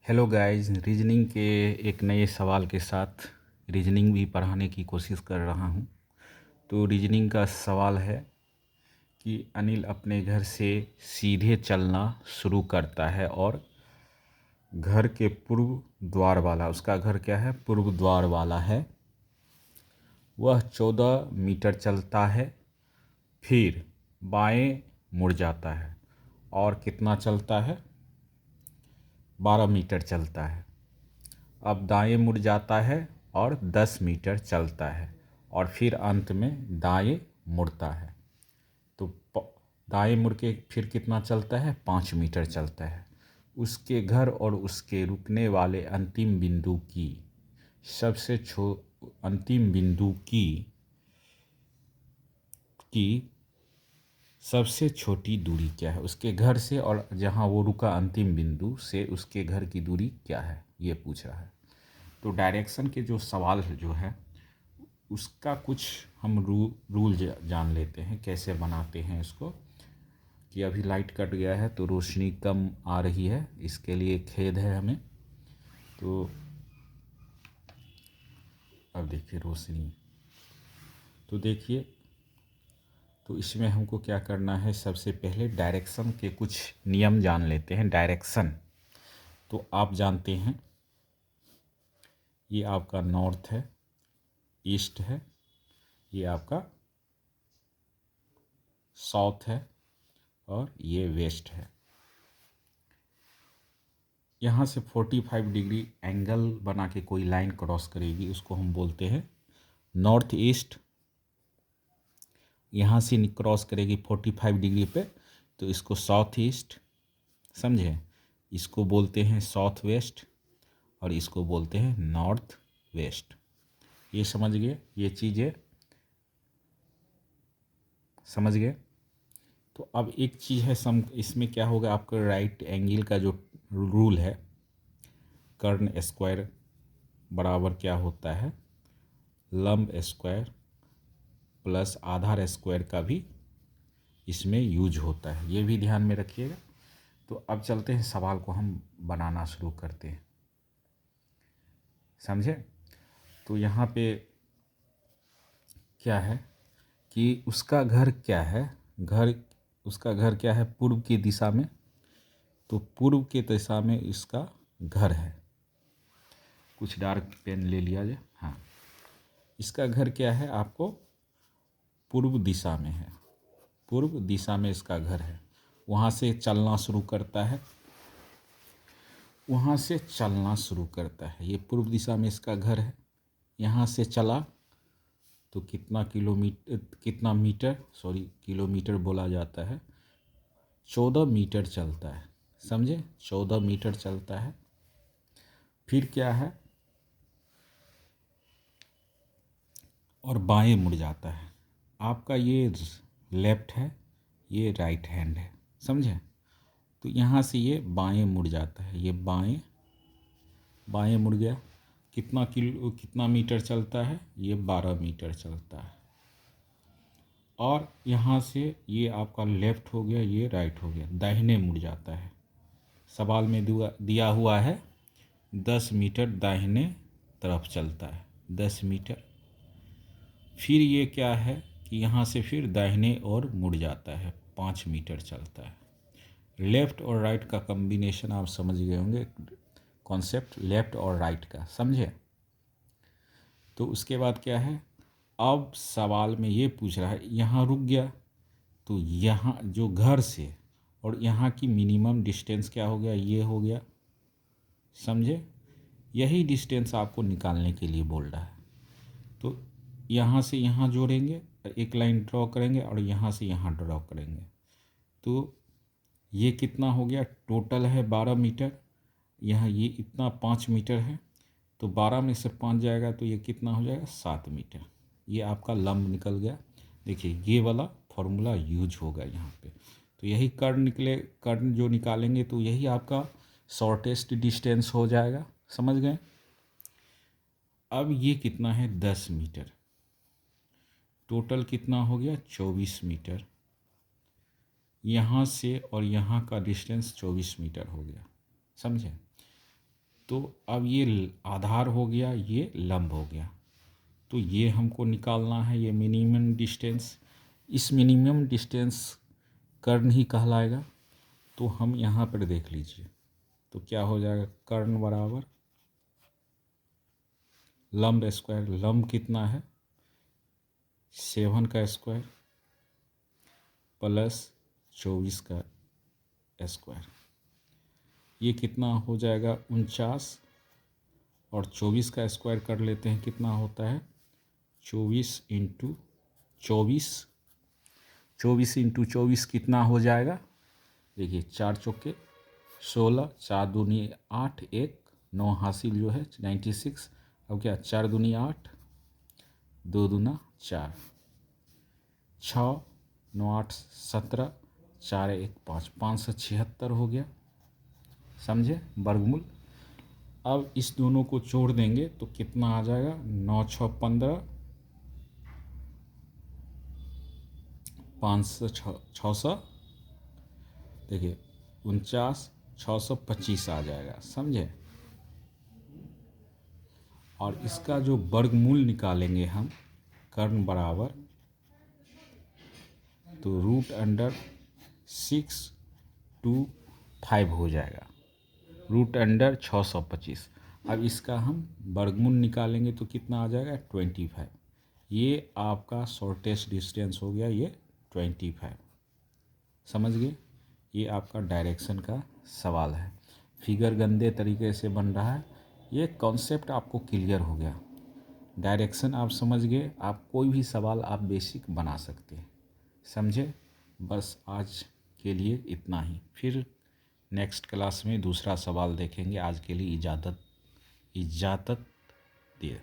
Hello guys, reasoning के एक नए सवाल के साथ रीजनिंग भी पढ़ाने की कोशिश कर रहा हूँ। तो रीजनिंग का सवाल है कि अनिल अपने घर से सीधे चलना शुरू करता है और घर के पूर्व द्वार वाला, उसका घर क्या है, पूर्व द्वार वाला है। वह 14 मीटर चलता है, फिर बाएं मुड़ जाता है और कितना चलता है, 12 मीटर चलता है। अब दाएं मुड़ जाता है और 10 मीटर चलता है और फिर अंत में दाएं मुड़ता है। तो दाएं मुड़ के फिर कितना चलता है, 5 मीटर चलता है। उसके घर और उसके रुकने वाले अंतिम बिंदु की सबसे अंतिम बिंदु की सबसे छोटी दूरी क्या है। उसके घर से और जहाँ वो रुका अंतिम बिंदु से उसके घर की दूरी क्या है, ये पूछ रहा है। तो डायरेक्शन के जो सवाल जो है उसका कुछ हम रूल जान लेते हैं, कैसे बनाते हैं इसको। कि अभी लाइट कट गया है तो रोशनी कम आ रही है, इसके लिए खेद है हमें। तो अब देखिए रोशनी, तो देखिए, तो इसमें हमको क्या करना है, सबसे पहले डायरेक्शन के कुछ नियम जान लेते हैं। डायरेक्शन तो आप जानते हैं, ये आपका नॉर्थ है, ईस्ट है, ये आपका साउथ है और ये वेस्ट है। यहाँ से 45 डिग्री एंगल बना के कोई लाइन क्रॉस करेगी, उसको हम बोलते हैं नॉर्थ ईस्ट। यहाँ से क्रॉस करेगी 45 डिग्री पे, तो इसको साउथ ईस्ट, समझे। इसको बोलते हैं साउथ वेस्ट और इसको बोलते हैं नॉर्थ वेस्ट। ये समझ गए, ये चीज़ें समझ गए। तो अब एक चीज़ है, इसमें क्या होगा, आपका राइट एंगल का जो रूल है, कर्ण स्क्वायर बराबर क्या होता है, लंब स्क्वायर प्लस आधार स्क्वायर का भी इसमें यूज होता है, ये भी ध्यान में रखिएगा। तो अब चलते हैं, सवाल को हम बनाना शुरू करते हैं, समझे। तो यहाँ पे क्या है कि उसका घर क्या है, उसका घर क्या है, पूर्व की दिशा में। तो पूर्व के दिशा में इसका घर है। कुछ डार्क पेन ले लिया जाए, हाँ। इसका घर क्या है, आपको पूर्व दिशा में है, पूर्व दिशा में इसका घर है। वहाँ से चलना शुरू करता है, वहाँ से चलना शुरू करता है। ये पूर्व दिशा में इसका घर है। यहाँ से चला तो कितना मीटर, सॉरी किलोमीटर बोला जाता है, 14 मीटर चलता है, समझे। 14 मीटर चलता है। फिर क्या है, और बाएं मुड़ जाता है। आपका ये लेफ्ट है, ये राइट हैंड है, समझे। तो यहाँ से ये बाएं मुड़ जाता है, ये बाएं मुड़ गया। कितना मीटर चलता है, ये 12 मीटर चलता है। और यहाँ से ये आपका लेफ्ट हो गया, ये राइट हो गया, दाहिने मुड़ जाता है। सवाल में दिया हुआ है 10 मीटर दाहिने तरफ चलता है, 10 मीटर। फिर ये क्या है कि यहाँ से फिर दाहिने और मुड़ जाता है, 5 मीटर चलता है। लेफ़्ट और राइट का कॉम्बिनेशन आप समझ गए होंगे, कॉन्सेप्ट लेफ़्ट और राइट का, समझे। तो उसके बाद क्या है, अब सवाल में ये पूछ रहा है, यहाँ रुक गया तो यहाँ जो घर से और यहाँ की मिनिमम डिस्टेंस क्या हो गया, ये हो गया, समझे। यही डिस्टेंस आपको निकालने के लिए बोल रहा है। तो यहाँ से यहाँ जोड़ेंगे, एक लाइन ड्रॉ करेंगे और यहाँ से यहाँ ड्रॉ करेंगे। तो ये कितना हो गया, टोटल है 12 मीटर। यहाँ ये इतना 5 मीटर है, तो 12 में से 5 जाएगा तो ये कितना हो जाएगा, 7 मीटर। ये आपका लंब निकल गया। देखिए ये वाला फॉर्मूला यूज होगा यहाँ पे। तो यही कर्ण जो निकालेंगे तो यही आपका शॉर्टेस्ट डिस्टेंस हो जाएगा, समझ गए। अब ये कितना है, 10 मीटर। टोटल कितना हो गया, 24 मीटर। यहाँ से और यहाँ का डिस्टेंस 24 मीटर हो गया, समझे। तो अब ये आधार हो गया, ये लंब हो गया। तो ये हमको निकालना है, ये मिनिमम डिस्टेंस। इस मिनिमम डिस्टेंस कर्ण ही कहलाएगा। तो हम यहाँ पर देख लीजिए, तो क्या हो जाएगा, कर्ण बराबर लंब स्क्वायर। लंब कितना है, 7 का स्क्वायर प्लस 24 का स्क्वायर। ये कितना हो जाएगा, 49, और 24 का स्क्वायर कर लेते हैं, कितना होता है 24 इंटू 24। 24 इंटू 24 कितना हो जाएगा, देखिए 4 चौके 16, 4 दूनी 8, 1 9 हासिल जो है 96। अब क्या, 4 दूनी 8, 2 दूना 4, 6 9 8 17, 4 1 5, 576 हो गया। समझे, वर्गमूल। अब इस दोनों को जोड़ देंगे तो कितना आ जाएगा, 9 6 15, 5 600, देखिए 49, 625 आ जाएगा। समझे। और इसका जो वर्गमूल निकालेंगे हम, कर्ण बराबर, तो √625 हो जाएगा, √625। अब इसका हम वर्गमूल निकालेंगे तो कितना आ जाएगा, 25। ये आपका शॉर्टेस्ट डिस्टेंस हो गया, ये 25। समझ गए। ये आपका डायरेक्शन का सवाल है। फिगर गंदे तरीके से बन रहा है, ये कॉन्सेप्ट आपको क्लियर हो गया। डायरेक्शन आप समझ गए, आप कोई भी सवाल आप बेसिक बना सकते हैं। समझे। बस आज के लिए इतना ही, फिर नेक्स्ट क्लास में दूसरा सवाल देखेंगे। आज के लिए इजाज़त दिए।